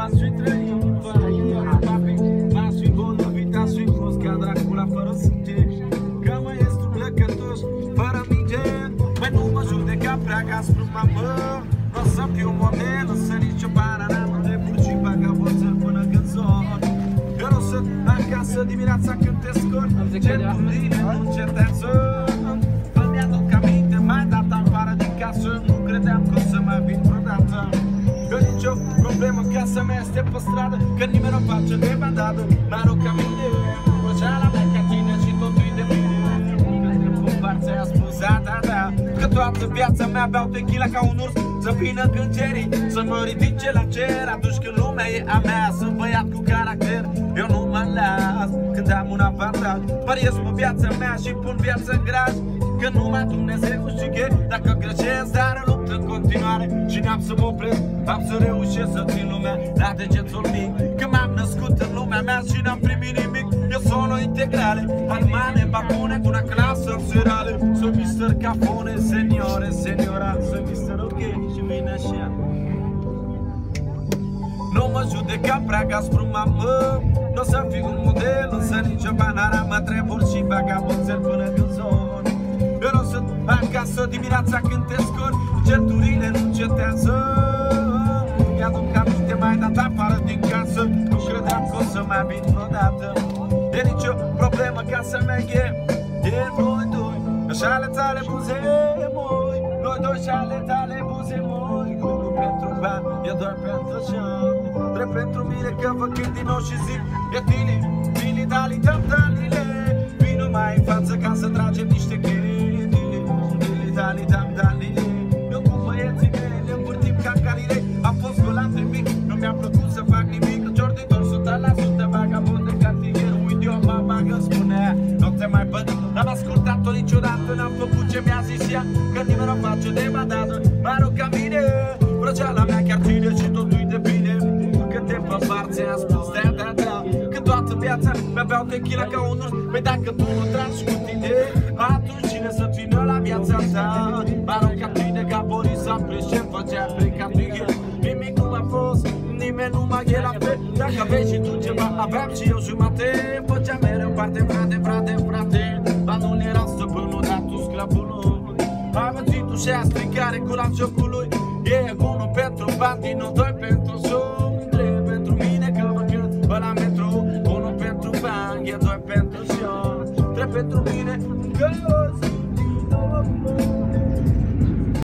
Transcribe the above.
Aș fi trăit fără iubire, papi. Aș fi bolnăvit, aș fi fost ca Dracula fără sânge. Că mai ești un lăcătoș fără minge. Băi, nu mă judeca prea gaspru, mamă. Nu o să fiu model, însă nicio panoramă de burci și vagabonțări până când zor. Eu nu sunt acasă dimineața când te scot. Certurile nu încetează. Îmi aduc aminte, mai dat afară din casă. Nu credeam că o să mai vin vreodată. Că nicio problemă, casa mea este pe stradă. Că nimeni nu face de bandadă. Mi-aduc aminte, plăceala mea ca tine și totul-i de bine. Când timpul împarți ai spus da. Că toată viața mea beau tequila ca un urs. Să vină gângerii, să mă ridice la cer. Atunci când lumea e a mea, sunt băiat cu caracter. Eu nu mă las când am un avantaj. Pariez pe viața mea și pun viața în graj. Că numai Dumnezeu știe dacă greșesc, dar lupt în continuare. Și n-am să mă opresc, am să reușesc să țin lumea la degetul mic. Că m-am născut în lumea mea și n-am primit nimic. Eu sono integrale, almane, babune, cu una clasă serale. Sono Mr. Cafone, seniore, seniora. Sono Mr. Ok și vine așa. Nu mă judeca prea gaspru, mamă. N-o să fiu un model, însă nicio panoramă. Treburi și vagabonțări până când zon. Eu nu sunt acasă dimineața când te scot. Certurile nu încetează. Mi-aduc aminte, mai dat afară din casă. Nu credeam că o să mai vin vreodată. E nicio problemă, casa mea e noi doi. Și ale tale buze moi. Noi doi și ale tale buze moi. Nu pentru bani, e doar pentru joc. Drept pentru mine că vă cânt din nou și zic. E tine, tine, dali, dali-le. Vino mai în față ca să tragem niște chei. Dali, dali-le. Eu cu băieții mei ne învârtim ca calile. Am fost golat de mic, nu mi-a plăcut să fac nimic. În jorditor 100% vagabond de cartier. Idioma bagă spunea, nu te mai văd. N-am ascultat-o niciodată, n-am făcut ce mi-a zis ea. Că nimeni nu face de bandadă. Mă rog ca mine, vrăgeala mea chiar ține și totul-i de bine. Că te împarți, am spus da. Că toată viața mi-a beau tequila ca un urs. Păi dacă tu nu tragi cu tine, atunci cine să vină la viața ta? Mă rog ca tine, ca Boris Ampre, ce făcea plecat din el. Nimic nu m-a fost, nimeni nu m-a la fel. Dacă aveai și tu ceva, aveam și eu jumate. Făceam mereu parte, frate. Dar nu era stăpânul, dar tu sclavul. A văzut și a stricat regulat jocul lui. E unul pentru bani, nu doi pentru show. Trei pentru mine că mă cânt pe la metro. Unul pentru bani, e doi pentru show. Trei pentru mine,